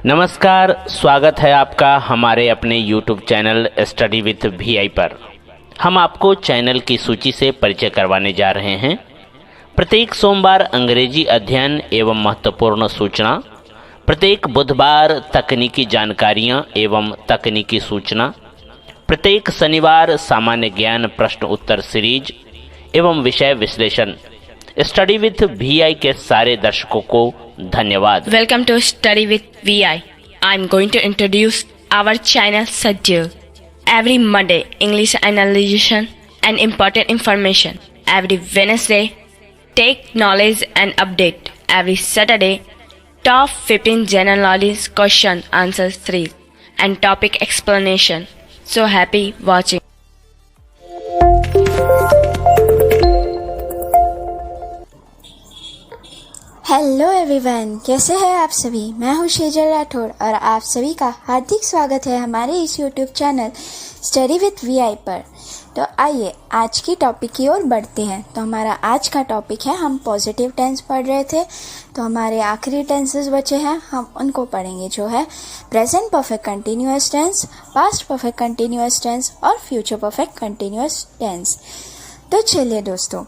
नमस्कार, स्वागत है आपका हमारे अपने YouTube channel study with VI पर। हम आपको चैनल की सूची से परिचय करवाने जा रहे हैं। प्रत्येक सोमवार अंग्रेजी अध्ययन एवं महत्वपूर्ण सूचना, प्रत्येक बुधवार तकनीकी जानकारियां एवं तकनीकी सूचना, प्रत्येक शनिवार सामान्य ज्ञान प्रश्न उत्तर सीरीज एवं विषय विश्लेषण। स्टडी विथ VI के सारे दर्शकों को धन्यवाद। Welcome to Study with VI. I'm going to introduce our channel schedule. Every Monday, English analysis and important information. Every Wednesday, take knowledge and update. Every Saturday, top 15 general knowledge question answer 3 and topic explanation. So happy watching. Hello everyone, कैसे हैं आप सभी। मैं हूं शेजल राठौड़ और आप सभी का हार्दिक स्वागत है हमारे इस YouTube channel study with VI पर। तो आइए आज की टॉपिक की ओर बढ़ते हैं। तो हमारा आज का टॉपिक है, हम पॉजिटिव टेंस पढ़ रहे थे, तो हमारे आखिरी टेंसेस बचे हैं, हम उनको पढ़ेंगे, जो है present perfect continuous tense, past perfect continuous tense और फ्यूचर परफेक्ट कंटिन्यूअस टेंस। तो चलिए दोस्तों,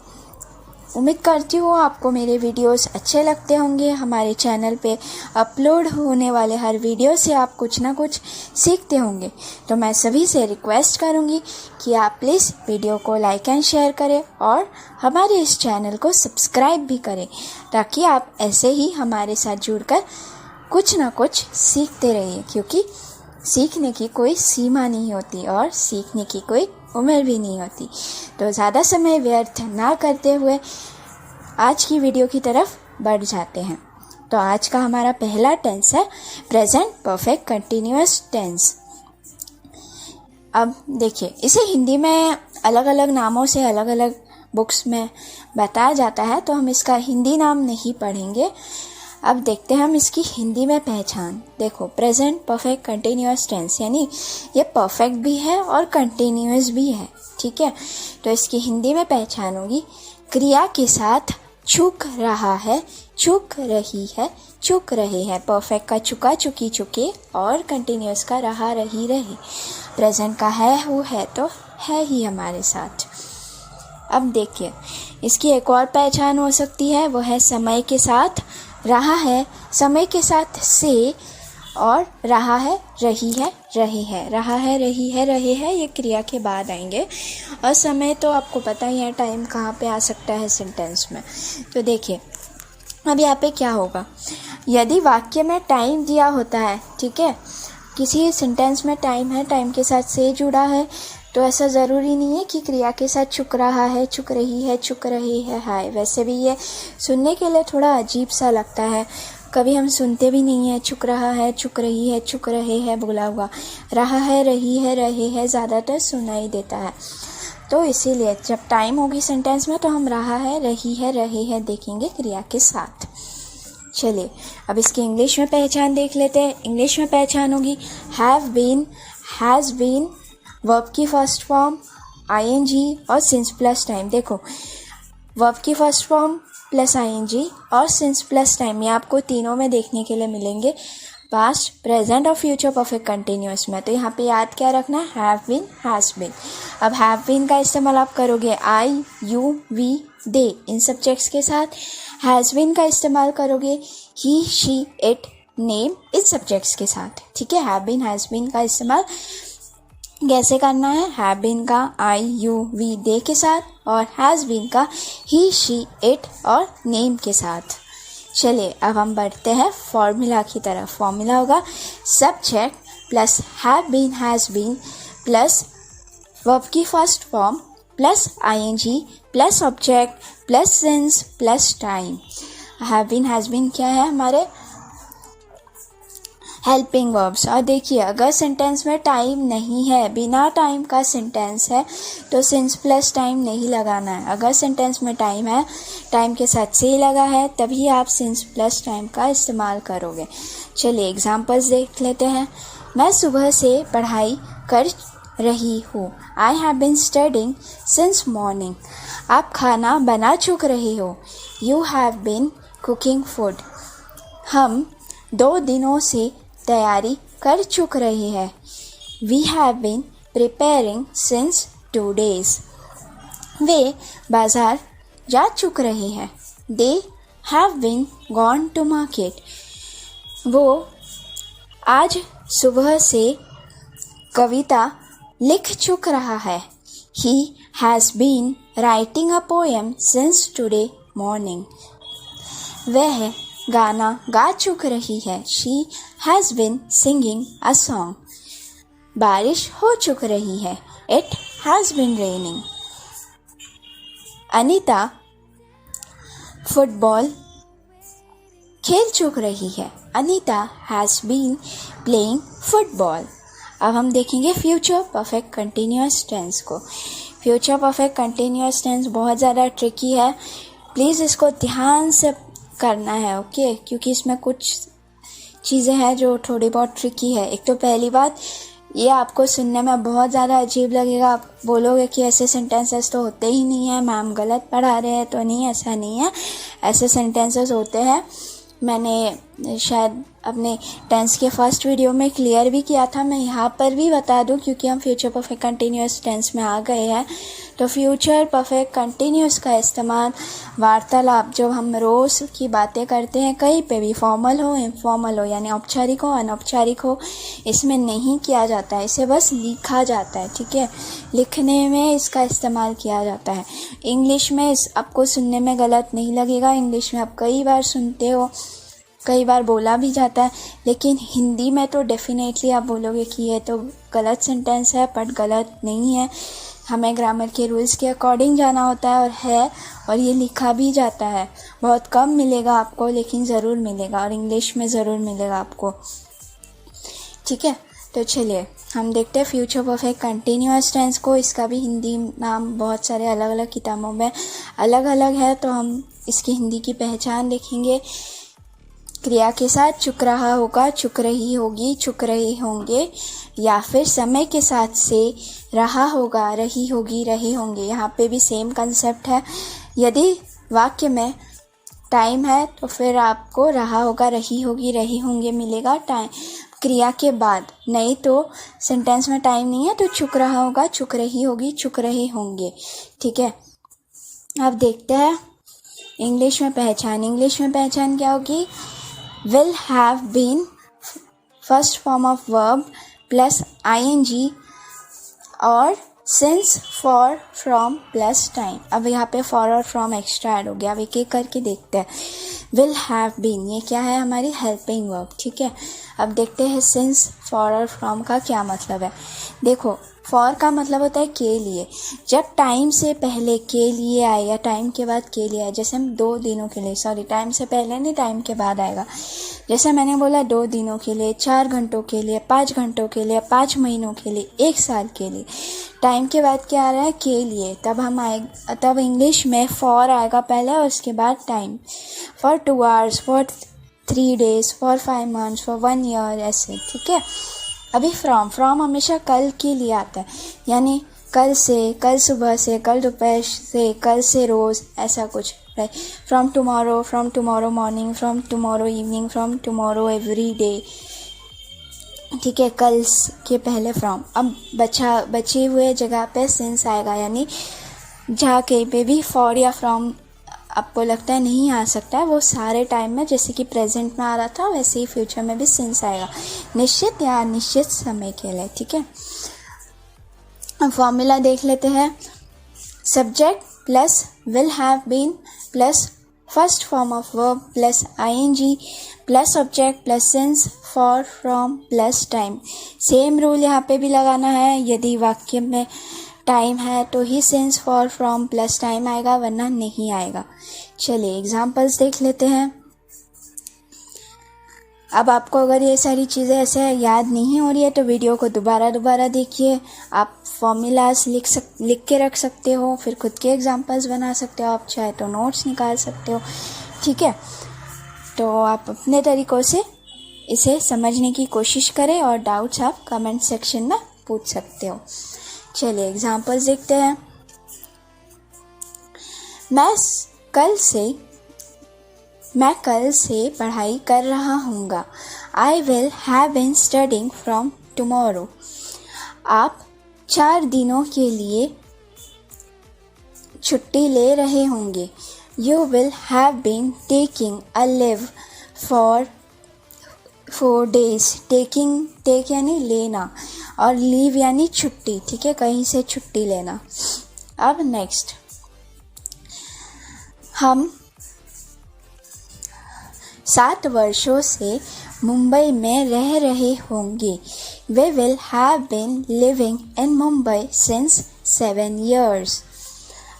उम्मीद करती हूँ आपको मेरे वीडियोस अच्छे लगते होंगे। हमारे चैनल पे अपलोड होने वाले हर वीडियो से आप कुछ ना कुछ सीखते होंगे। तो मैं सभी से रिक्वेस्ट करूँगी कि आप प्लीज़ वीडियो को लाइक एंड शेयर करें और हमारे इस चैनल को सब्सक्राइब भी करें, ताकि आप ऐसे ही हमारे साथ जुड़कर कुछ ना कुछ सीखते रहिए, क्योंकि सीखने की कोई सीमा नहीं होती और सीखने की कोई उम्र भी नहीं होती। तो ज़्यादा समय व्यर्थ ना करते हुए आज की वीडियो की तरफ बढ़ जाते हैं। तो आज का हमारा पहला टेंस है प्रेजेंट परफेक्ट कंटिन्यूअस टेंस। अब देखिए, इसे हिंदी में अलग अलग नामों से अलग अलग बुक्स में बताया जाता है, तो हम इसका हिंदी नाम नहीं पढ़ेंगे। अब देखते हैं हम इसकी हिंदी में पहचान। देखो, प्रेजेंट परफेक्ट कंटिन्यूअस टेंस यानी ये परफेक्ट भी है और कंटिन्यूअस भी है, ठीक है। तो इसकी हिंदी में पहचान होगी, क्रिया के साथ चुक रहा है, चुक रही है, चुक रहे हैं। परफेक्ट का चुका, चुकी, चुके और कंटिन्यूअस का रहा, रही, रहे। प्रेजेंट का है, हु है, तो है ही हमारे साथ। अब देखिए, इसकी एक और पहचान हो सकती है, वो है समय के साथ रहा है, समय के साथ से, और रहा है, रही है, रहे हैं। रहा है, रही है, रहे हैं, ये क्रिया के बाद आएंगे। और समय तो आपको पता ही है, टाइम कहाँ पे आ सकता है सेंटेंस में। तो देखिए, अब यहाँ पे क्या होगा, यदि वाक्य में टाइम दिया होता है, ठीक है, किसी सेंटेंस में टाइम है, टाइम के साथ से जुड़ा है, तो ऐसा ज़रूरी नहीं है कि क्रिया के साथ चुक रहा है, चुक रही है, चुक रही है, हाय। वैसे भी ये सुनने के लिए थोड़ा अजीब सा लगता है, कभी हम सुनते भी नहीं है चुक रहा है, चुक रही है, चुक रहे हैं बोला हुआ। रहा है, रही है, रहे हैं ज़्यादातर सुनाई देता है। तो इसीलिए जब टाइम होगी सेंटेंस में, तो हम रहा है, रही है, रहे हैं देखेंगे क्रिया के साथ। चलिए, अब इसकी इंग्लिश में पहचान देख लेते हैं। इंग्लिश में पहचान होगी have been, has been, verb की फर्स्ट फॉर्म ING और सिंस प्लस टाइम। देखो, वर्ब की फर्स्ट फॉर्म प्लस ING और सिंस प्लस टाइम, ये आपको तीनों में देखने के लिए मिलेंगे, पास्ट, प्रेजेंट और फ्यूचर परफेक्ट कंटिन्यूअस में। तो यहाँ पे याद क्या रखना है, हैव बीन, हैज़ बीन। अब हैव बीन का इस्तेमाल आप करोगे I, you, we, they इन सब्जेक्ट्स के साथ। हैज़ बीन का इस्तेमाल करोगे he, she, it, name in subjects के साथ, ठीक है। हैव बीन, हैज़ बीन का इस्तेमाल कैसे करना है, हैव बीन का I, you, we, they के साथ, और हैज़ बीन का he, she, it और नेम के साथ। चलिए, अब हम बढ़ते हैं फॉर्मूला की तरफ। फॉर्मूला होगा subject plus have been, has been plus verb की first form plus ING plus object plus since plus time. Have been, has been क्या है, हमारे हेल्पिंग वर्ब्स। और देखिए, अगर सेंटेंस में टाइम नहीं है, बिना टाइम का सेंटेंस है, तो सिंस प्लस टाइम नहीं लगाना है। अगर सेंटेंस में टाइम है, टाइम के साथ से लगा है, तभी आप सिंस प्लस टाइम का इस्तेमाल करोगे। चलिए एग्जांपल्स देख लेते हैं। मैं सुबह से पढ़ाई कर रही हूँ। I have been studying since morning. आप खाना बना चुक रहे हो। You have been cooking food. हम 2 दिनों से तैयारी कर चुक रही है। We have been preparing since 2 days. वे बाजार जा चुक रही है। They have been gone to market. वो आज सुबह से कविता लिख चुक रहा है। He has been writing a poem since today morning. वह गाना गा चुक रही है। She has been singing a song. बारिश हो चुक रही है। It has been raining. Anita football खेल चुक रही है। Anita has been playing football. अब हम देखेंगे फ्यूचर परफेक्ट कंटिन्यूअस टेंस को। फ्यूचर परफेक्ट कंटिन्यूअस टेंस बहुत ज़्यादा ट्रिकी है, प्लीज़ इसको ध्यान से करना है, ओके, क्योंकि इसमें कुछ चीज़ें हैं जो थोड़ी बहुत ट्रिकी है। एक तो पहली बात, ये आपको सुनने में बहुत ज़्यादा अजीब लगेगा, आप बोलोगे कि ऐसे सेंटेंसेस तो होते ही नहीं है, मैम गलत पढ़ा रहे हैं। तो नहीं, ऐसा नहीं है, ऐसे सेंटेंसेस होते हैं। मैंने शायद अपने टेंस के फर्स्ट वीडियो में क्लियर भी किया था, मैं यहाँ पर भी बता दूँ क्योंकि हम फ्यूचर परफेक्ट कंटिन्यूअस टेंस में आ गए हैं। तो फ्यूचर परफेक्ट कंटिन्यूअस का इस्तेमाल वार्तालाप, जब हम रोज़ की बातें करते हैं, कहीं पे भी फॉर्मल हो इनफॉर्मल हो, यानी औपचारिक हो अनौपचारिक हो, इसमें नहीं किया जाता है, इसे बस लिखा जाता है, ठीक है। लिखने में इसका इस्तेमाल किया जाता है। इंग्लिश में आपको सुनने में गलत नहीं लगेगा, इंग्लिश में आप कई बार सुनते हो, कई बार बोला भी जाता है, लेकिन हिंदी में तो डेफिनेटली आप बोलोगे कि ये तो गलत सेंटेंस है, बट गलत नहीं है। हमें ग्रामर के रूल्स के अकॉर्डिंग जाना होता है और ये लिखा भी जाता है। बहुत कम मिलेगा आपको, लेकिन ज़रूर मिलेगा, और इंग्लिश में ज़रूर मिलेगा आपको, ठीक है। तो चलिए हम देखते हैं फ्यूचर परफेक्ट कंटिन्यूअस टेंस को। इसका भी हिंदी नाम बहुत सारे अलग अलग किताबों में अलग अलग है, तो हम इसकी हिंदी की पहचान देखेंगे। क्रिया के साथ चुक रहा होगा, चुक रही होगी, चुक रहे होंगे, या फिर समय के साथ से रहा होगा, रही होगी, रहे होंगे। यहाँ पे भी सेम कंसेप्ट है। यदि वाक्य में टाइम है तो फिर आपको रहा होगा, रही होगी, रहे होंगे मिलेगा टाइम क्रिया के बाद। नहीं तो सेंटेंस में टाइम नहीं है तो चुक रहा होगा, चुक रही होगी, चुक रहे होंगे, ठीक है। अब देखते हैं इंग्लिश में पहचान। इंग्लिश में पहचान क्या होगी? will have been first form of verb plus ing और since, for, from plus time। अब यहाँ पे for और from एक्स्ट्रा ऐड हो गया। अब एक एक करके देखते हैं। will have been ये क्या है? हमारी हेल्पिंग वर्ब, ठीक है। अब देखते हैं since, for और from का क्या मतलब है। देखो, फॉर का मतलब होता है के लिए। जब टाइम से पहले के लिए आए या टाइम के बाद के लिए आए, जैसे हम 2 दिनों के लिए, सॉरी टाइम से पहले नहीं, टाइम के बाद आएगा। जैसे मैंने बोला 2 दिनों के लिए, 4 घंटों के लिए, 5 घंटों के लिए, 5 महीनों के लिए, 1 साल के लिए। टाइम के बाद क्या आ रहा है? के लिए। तब इंग्लिश में फॉर आएगा पहले और उसके बाद time. For 2 hours, for 3 days, for 5 months, for 1 year, ऐसे, ठीक है। अभी फ्रॉम हमेशा कल के लिए आता है, यानी कल से, कल सुबह से, कल दोपहर से, कल से रोज़, ऐसा कुछ, right. From tomorrow morning, from tomorrow evening, from tomorrow every day, ठीक है। कल के पहले फ्रॉम। अब बचे हुए जगह पे सिंस आएगा, यानी जहाँ कहीं पे भी फॉर या फ्रॉम आपको लगता है नहीं आ सकता है, वो सारे टाइम में, जैसे कि प्रेजेंट में आ रहा था, वैसे ही फ्यूचर में भी सिंस आएगा, निश्चित या अनिश्चित समय के लिए, ठीक है। अब फॉर्मूला देख लेते हैं। Subject plus will have been plus first form of verb plus ING plus object plus since, for, from plus time. Same rule यहाँ पे भी लगाना है। यदि वाक्य में टाइम है तो ही since, for, from plus time आएगा, वरना नहीं आएगा। चलिए एग्जाम्पल्स देख लेते हैं। अब आपको अगर ये सारी चीज़ें ऐसे याद नहीं हो रही है तो वीडियो को दोबारा देखिए। आप फॉर्मूलाज लिख के रख सकते हो, फिर खुद के एग्जाम्पल्स बना सकते हो, आप चाहे तो नोट्स निकाल सकते हो, ठीक है। तो आप अपने तरीक़ों से इसे समझने की कोशिश करें और डाउट्स आप कमेंट सेक्शन में पूछ सकते हो। चलिए एग्जाम्पल्स देखते हैं। मैं कल से पढ़ाई कर रहा हूँगा। I will have been studying from tomorrow. आप 4 दिनों के लिए छुट्टी ले रहे होंगे. You will have been taking a leave for 4 days. take यानी लेना और leave यानी छुट्टी. ठीक है, कहीं से छुट्टी लेना. अब नेक्स्ट, हम 7 वर्षों से मुंबई में रह रहे होंगे. We will have been living in Mumbai since 7 years.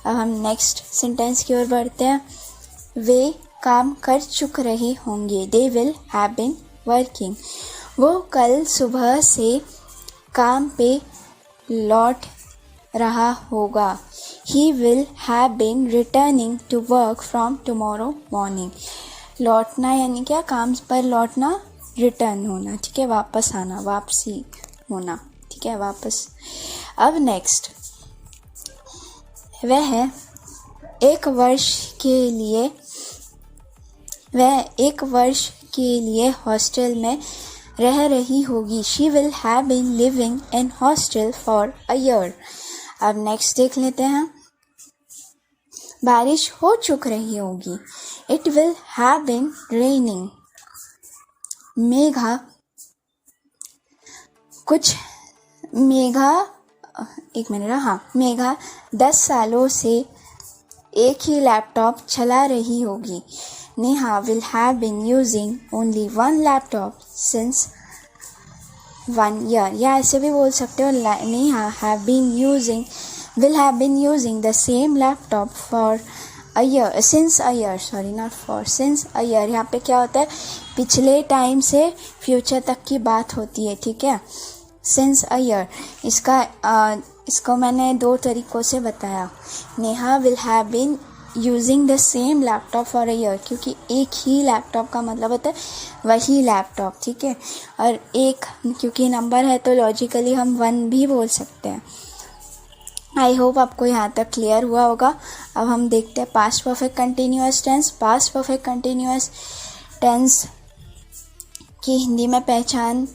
अब हम नेक्स्ट सेंटेंस की ओर बढ़ते हैं. वे काम कर चुक रहे होंगे. They will have been working. वो कल सुबह से काम पे लौट रहा होगा. He will have been returning to work from tomorrow morning. लौटना यानी क्या, काम पर लौटना, रिटर्न होना. ठीक है, वापस आना, वापसी होना. ठीक है, वापस. अब नेक्स्ट, वह एक वर्ष के लिए हॉस्टल में रह रही होगी. She will have been living in hostel for a year. अब नेक्स्ट देख लेते हैं. बारिश हो चुक रही होगी. It will have been raining. Megha 10 सालों से एक ही लैपटॉप चला रही होगी. Neha will have been using only one laptop since 1 year. या ऐसे भी बोल सकते हो, Neha will have been using the same laptop for a year, since a year. यहाँ पे क्या होता है, पिछले टाइम से फ्यूचर तक की बात होती है. ठीक है, since a year. इसको मैंने 2 तरीकों से बताया. Neha will have been using the same laptop for a year, क्योंकि एक ही लैपटॉप का मतलब होता है वही लैपटॉप. ठीक है, और एक क्योंकि नंबर है तो लॉजिकली हम 1 भी बोल सकते हैं. आई होप आपको यहाँ तक क्लियर हुआ होगा. अब हम देखते हैं past perfect continuous tense. Past perfect continuous tense की हिंदी में पहचान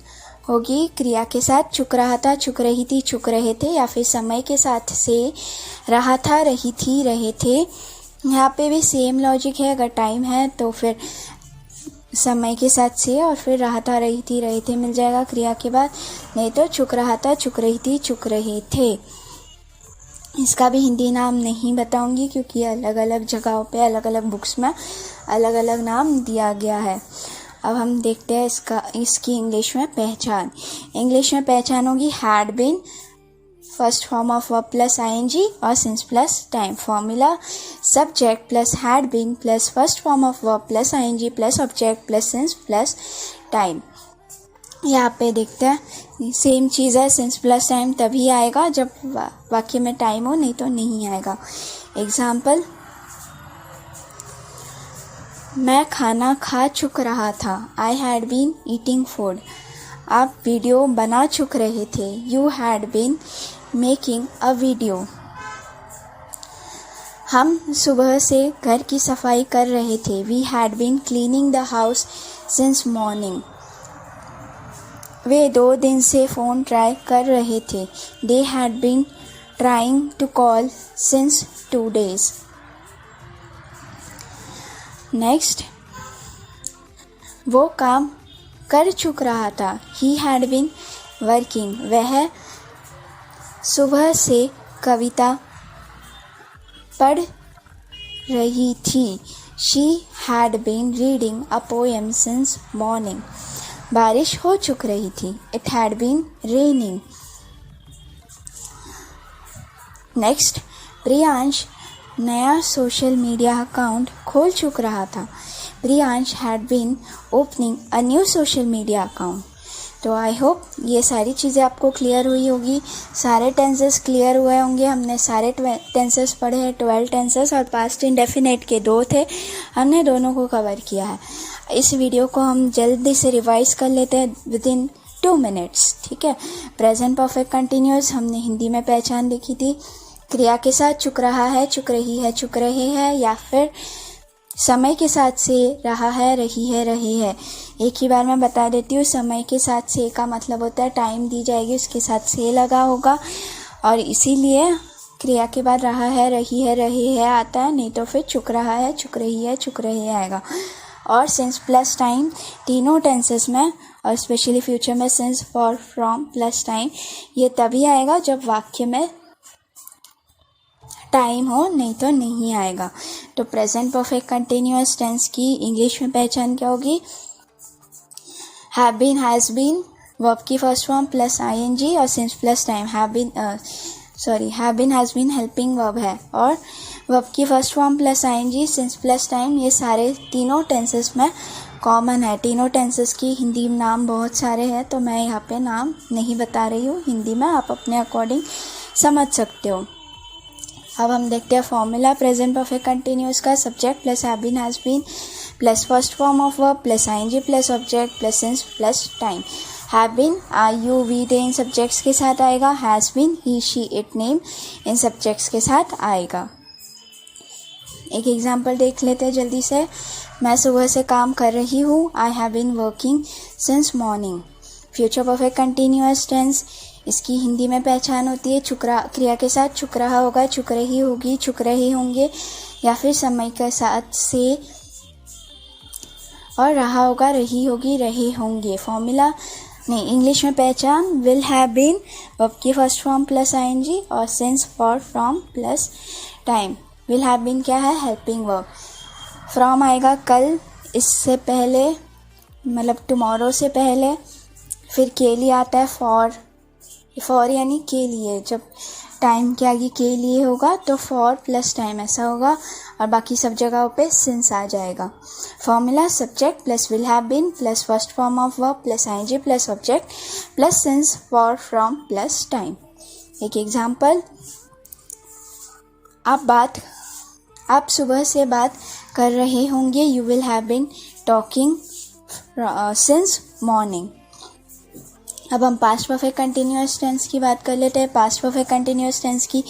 होगी क्रिया के साथ चुक रहा था, चुक रही थी, चुक रहे थे, या फिर समय के साथ से रहा था, रही थी, रहे थे. यहाँ पे भी सेम लॉजिक है. अगर टाइम है तो फिर समय के साथ से और फिर रहा था, रही थी, रहे थे मिल जाएगा क्रिया के बाद. नहीं तो चुक रहा था, चुक रही थी, चुक रहे थे. इसका भी हिंदी नाम नहीं बताऊंगी क्योंकि अलग अलग जगहों पे अलग अलग बुक्स में अलग अलग नाम दिया गया है. अब हम देखते हैं इसकी इंग्लिश में पहचान. इंग्लिश में पहचान होगी had been, first form of verb plus ING और since plus time. Formula subject plus had been plus first form of verb plus ING plus object plus since plus time. यहाँ पे देखते हैं सेम चीज़ है. Since plus time तभी आएगा जब वाक्य में टाइम हो, नहीं तो नहीं आएगा. एग्जाम्पल, मैं खाना खा चुक रहा था. I had been eating food. आप वीडियो बना चुक रहे थे. You had been making a video. हम सुबह से घर की सफाई कर रहे थे. We had been cleaning the house since morning. वे 2 दिन से फ़ोन ट्राई कर रहे थे. They had been trying to call since 2 days. Next, वो काम कर चुक रहा था. He had been working. वह सुबह से कविता पढ़ रही थी. She had been reading a poem since morning. बारिश हो चुक रही थी. It had been raining. Next, Priyansh नया सोशल मीडिया अकाउंट खोल चुक रहा था. Priyansh had been opening a new social media account. तो आई होप ये सारी चीज़ें आपको क्लियर हुई होगी. सारे टेंसेस क्लियर हुए होंगे. हमने सारे टेंसेस पढ़े हैं. 12 टेंसेस और पास्ट इंडेफिनेट के 2 थे. हमने दोनों को कवर किया है. इस वीडियो को हम जल्दी से रिवाइज कर लेते हैं विदिन 2 minutes. ठीक है, प्रेजेंट परफेक्ट कंटिन्यूअस हमने हिंदी में पहचान लिखी थी. क्रिया के साथ चुक रहा है, चुक रही है, चुक रहे हैं, या फिर समय के साथ से रहा है, रही है, रहे है. एक ही बार मैं बता देती हूँ, समय के साथ से का मतलब होता है टाइम दी जाएगी, उसके साथ से लगा होगा और इसीलिए क्रिया के बाद रहा है, रही है, रहे है आता है, नहीं तो फिर चुक रहा है, चुक रही है, चुक रही है आएगा। और सिंस प्लस टाइम तीनों टेंसेस में और स्पेशली फ्यूचर में since, for, from plus time ये तभी आएगा जब वाक्य में टाइम हो, नहीं तो नहीं आएगा। तो प्रेजेंट परफेक्ट कंटिन्यूअस टेंस की इंग्लिश में पहचान क्या होगी? Have been, has been, verb की फर्स्ट फॉर्म प्लस आईएनजी और since plus time. Have been has been helping verb है और वर्ब की first form plus ING, since plus time, ये सारे तीनों टेंसेस में कॉमन है। तीनों टेंसेस की हिंदी नाम बहुत सारे हैं तो मैं यहाँ पे नाम नहीं बता रही हूँ, हिंदी में आप अपने अकॉर्डिंग समझ सकते हो। अब हम देखते हैं फॉर्मूला प्रेजेंट परफेक्ट कंटिन्यूअस का। Subject plus have been, has been plus first form of verb plus ING plus object plus since plus time. Have been I, you, we, they इन सब्जेक्ट्स के साथ आएगा। Has been he, she, it, name इन subjects के साथ आएगा। एक example देख लेते हैं जल्दी से। मैं सुबह से काम कर रही हूँ। I have been working since morning. Future perfect continuous tense, इसकी हिंदी में पहचान होती है क्रिया के साथ चुक रहा होगा, चुक रही होगी, चुक रहे होंगे या फिर समय के साथ से और रहा होगा, रही होगी, रहे होंगे। फॉर्मूला नहीं, इंग्लिश में पहचान विल हैव बीन, वर्ब की फर्स्ट फॉर्म प्लस आईएनजी और since, for, from plus time. Will have been क्या है? Helping verb. फ्रॉम आएगा कल, इससे पहले मतलब टुमारो से पहले, फिर के लिए आता है फॉर यानी के लिए, जब टाइम के आगे के लिए होगा तो फॉर प्लस टाइम ऐसा होगा और बाकी सब जगहों पे सिंस आ जाएगा। Formula subject plus will have been plus first form of verb plus ING plus object plus since, for, from plus time. एक एग्जाम्पल, आप सुबह से बात कर रहे होंगे। You will have been talking since morning. अब हम पास्ट परफेक्ट कंटिन्यूअस टेंस की बात कर लेते हैं। पास्ट परफेक्ट कंटिन्यूअस टेंस की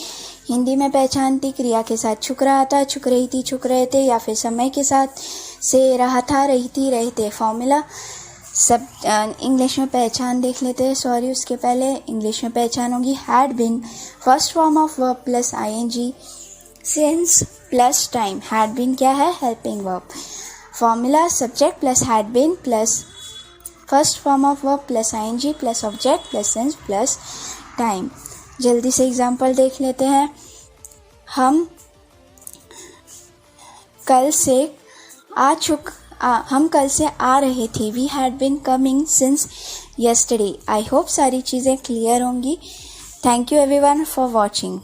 हिंदी में पहचान थी क्रिया के साथ छुक रहा था, छुक रही थी, छुक रहे थे या फिर समय के साथ से रहा था, रही थी, रहे थे। फॉर्मूला सब इंग्लिश में पहचान देख लेते हैं। सॉरी, उसके पहले इंग्लिश में पहचान होगी had been, first form of verb plus ING, since plus time. Had been क्या है? Helping verb. Formula subject plus had been plus first form of verb plus ING plus object plus since plus time. जल्दी से example देख लेते हैं। हम कल से आ रहे थे। We had been coming since yesterday। I hope सारी चीज़ें क्लियर होंगी। Thank you everyone for watching.